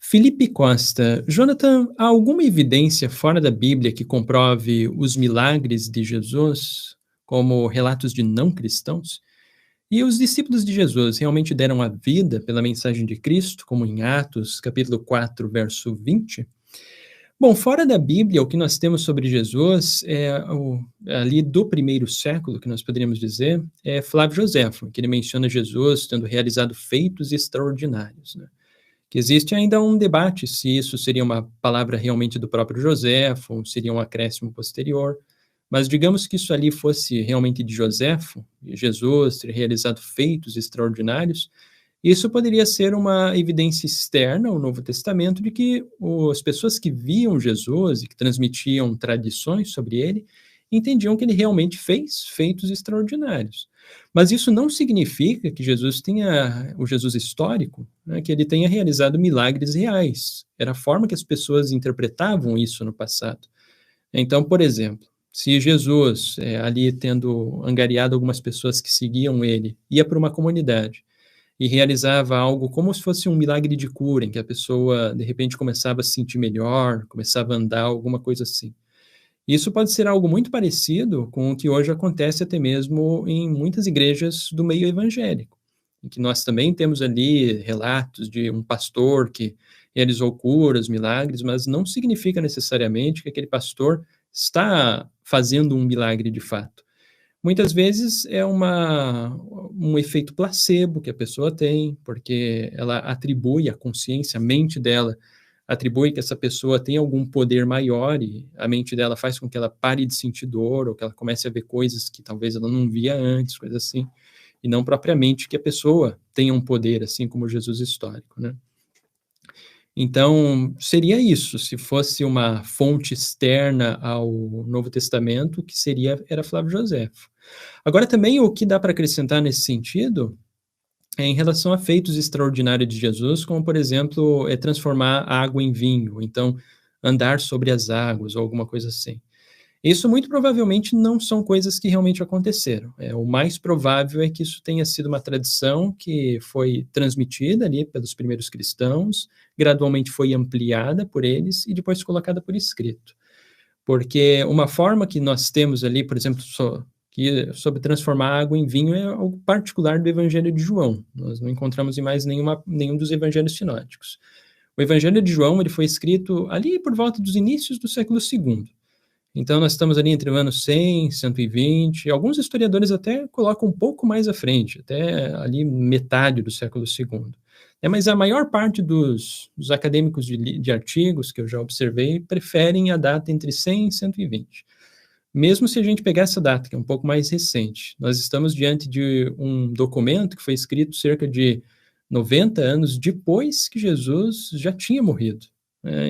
Felipe Costa, Jonathan, há alguma evidência fora da Bíblia que comprove os milagres de Jesus, como relatos de não cristãos? E os discípulos de Jesus realmente deram a vida pela mensagem de Cristo, como em Atos, capítulo 4, verso 20? Bom, fora da Bíblia, o que nós temos sobre Jesus ali do primeiro século, que nós poderíamos dizer, é Flávio Joséfo, que ele menciona Jesus tendo realizado feitos extraordinários, né? Que existe ainda um debate se isso seria uma palavra realmente do próprio Joséfo, ou seria um acréscimo posterior, mas digamos que isso ali fosse realmente de Joséfo, e Jesus ter realizado feitos extraordinários, isso poderia ser uma evidência externa ao Novo Testamento de que as pessoas que viam Jesus e que transmitiam tradições sobre ele entendiam que ele realmente fez feitos extraordinários. Mas isso não significa que Jesus tenha, o Jesus histórico, né, que ele tenha realizado milagres reais. Era a forma que as pessoas interpretavam isso no passado. Então, por exemplo, se Jesus, ali tendo angariado algumas pessoas que seguiam ele, ia para uma comunidade e realizava algo como se fosse um milagre de cura, em que a pessoa, de repente, começava a se sentir melhor, começava a andar, alguma coisa assim. Isso pode ser algo muito parecido com o que hoje acontece até mesmo em muitas igrejas do meio evangélico, em que nós também temos ali relatos de um pastor que realizou curas, milagres, mas não significa necessariamente que aquele pastor está fazendo um milagre de fato. Muitas vezes é um efeito placebo que a pessoa tem, porque ela atribui a consciência, a mente dela, atribui que essa pessoa tem algum poder maior e a mente dela faz com que ela pare de sentir dor ou que ela comece a ver coisas que talvez ela não via antes, coisas assim, e não propriamente que a pessoa tenha um poder, assim como Jesus histórico, né? Então, seria isso, se fosse uma fonte externa ao Novo Testamento, o que era Flávio Joséfo. Agora, também, o que dá para acrescentar nesse sentido é em relação a feitos extraordinários de Jesus, como, por exemplo, transformar água em vinho, então, andar sobre as águas, ou alguma coisa assim. Isso muito provavelmente não são coisas que realmente aconteceram. O mais provável é que isso tenha sido uma tradição que foi transmitida ali pelos primeiros cristãos, gradualmente foi ampliada por eles e depois colocada por escrito. Porque uma forma que nós temos ali, por exemplo, sobre transformar água em vinho é algo particular do Evangelho de João. Nós não encontramos em mais nenhum dos evangelhos sinóticos. O Evangelho de João ele foi escrito ali por volta dos inícios do século II. Então, nós estamos ali entre o ano 100, 120, alguns historiadores até colocam um pouco mais à frente, até ali metade do século II. Mas a maior parte dos acadêmicos de artigos que eu já observei preferem a data entre 100 e 120. Mesmo se a gente pegar essa data, que é um pouco mais recente, nós estamos diante de um documento que foi escrito cerca de 90 anos depois que Jesus já tinha morrido.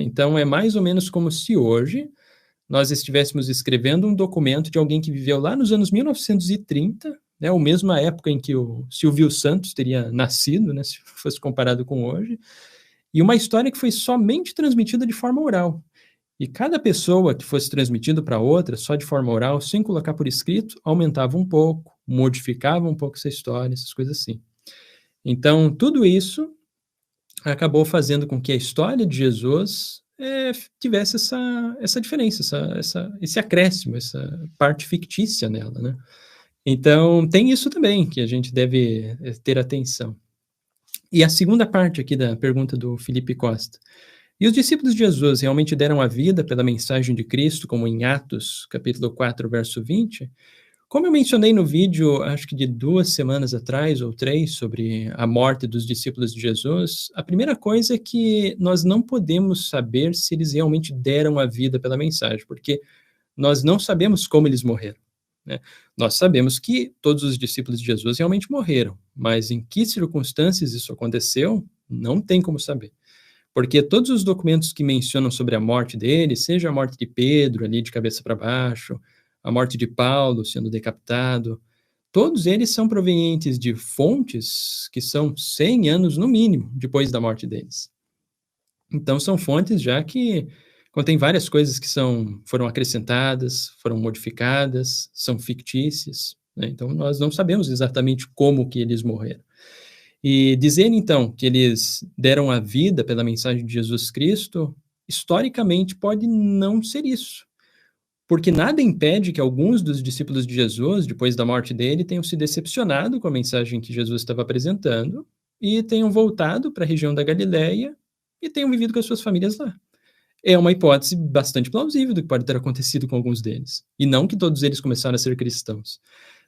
Então, é mais ou menos como se hoje nós estivéssemos escrevendo um documento de alguém que viveu lá nos anos 1930, né, ou mesmo a época em que o Silvio Santos teria nascido, né, se fosse comparado com hoje, e uma história que foi somente transmitida de forma oral. E cada pessoa que fosse transmitido para outra, só de forma oral, sem colocar por escrito, aumentava um pouco, modificava um pouco essa história, essas coisas assim. Então, tudo isso acabou fazendo com que a história de Jesus tivesse essa diferença, esse acréscimo, essa parte fictícia nela, né? Então, tem isso também que a gente deve ter atenção. E a segunda parte aqui da pergunta do Felipe Costa. E os discípulos de Jesus realmente deram a vida pela mensagem de Cristo, como em Atos, capítulo 4, verso 20? Como eu mencionei no vídeo, acho que de 2 semanas atrás, ou 3, sobre a morte dos discípulos de Jesus, a primeira coisa é que nós não podemos saber se eles realmente deram a vida pela mensagem, porque nós não sabemos como eles morreram, né? Nós sabemos que todos os discípulos de Jesus realmente morreram, mas em que circunstâncias isso aconteceu, não tem como saber. Porque todos os documentos que mencionam sobre a morte dele, seja a morte de Pedro, ali de cabeça para baixo, a morte de Paulo sendo decapitado, todos eles são provenientes de fontes que são 100 anos, no mínimo, depois da morte deles. Então, são fontes já que contêm várias coisas que foram acrescentadas, foram modificadas, são fictícias, né? Então, nós não sabemos exatamente como que eles morreram. E dizer, então, que eles deram a vida pela mensagem de Jesus Cristo, historicamente pode não ser isso. Porque nada impede que alguns dos discípulos de Jesus, depois da morte dele, tenham se decepcionado com a mensagem que Jesus estava apresentando e tenham voltado para a região da Galileia e tenham vivido com as suas famílias lá. É uma hipótese bastante plausível do que pode ter acontecido com alguns deles. E não que todos eles começaram a ser cristãos.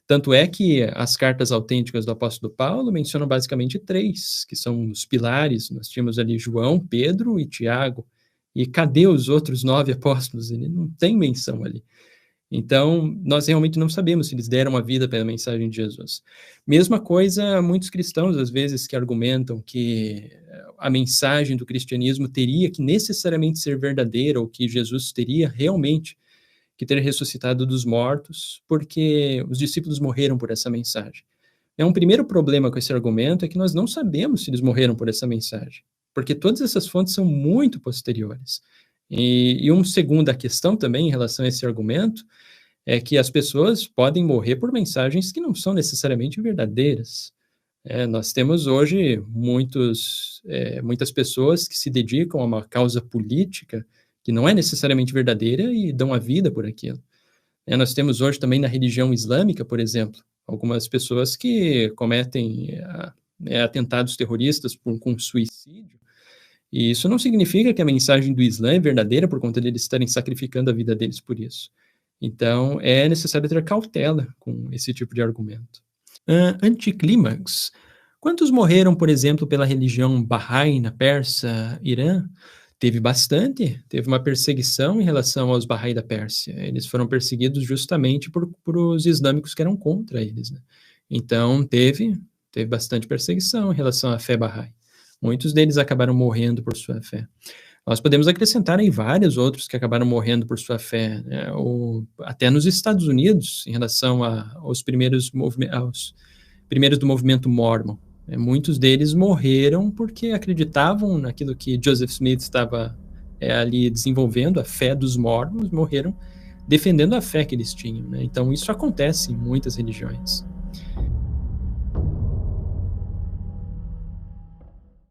Tanto é que as cartas autênticas do apóstolo Paulo mencionam basicamente 3, que são os pilares. Nós tínhamos ali João, Pedro e Tiago. E cadê os outros 9 apóstolos? Ele não tem menção ali. Então, nós realmente não sabemos se eles deram a vida pela mensagem de Jesus. Mesma coisa, muitos cristãos, às vezes, que argumentam que a mensagem do cristianismo teria que necessariamente ser verdadeira, ou que Jesus teria realmente que ter ressuscitado dos mortos, porque os discípulos morreram por essa mensagem. Um primeiro problema com esse argumento é que nós não sabemos se eles morreram por essa mensagem, porque todas essas fontes são muito posteriores. E uma segunda questão também em relação a esse argumento é que as pessoas podem morrer por mensagens que não são necessariamente verdadeiras. Nós temos hoje muitas pessoas que se dedicam a uma causa política que não é necessariamente verdadeira e dão a vida por aquilo. Nós temos hoje também na religião islâmica, por exemplo, algumas pessoas que cometem atentados terroristas com suicídio, e isso não significa que a mensagem do Islã é verdadeira por conta deles estarem sacrificando a vida deles por isso. Então, é necessário ter cautela com esse tipo de argumento. Anticlímax. Quantos morreram, por exemplo, pela religião Bahá'í na Pérsia, Irã? Teve bastante. Teve uma perseguição em relação aos Bahá'í da Pérsia. Eles foram perseguidos justamente por os islâmicos que eram contra eles, né? Então, teve bastante perseguição em relação à fé Bahá'í. Muitos deles acabaram morrendo por sua fé. Nós podemos acrescentar aí vários outros que acabaram morrendo por sua fé, né? Até nos Estados Unidos, em relação aos primeiros do movimento Mórmon. Muitos deles morreram porque acreditavam naquilo que Joseph Smith estava ali desenvolvendo, a fé dos Mórmons, morreram defendendo a fé que eles tinham, né? Então isso acontece em muitas religiões.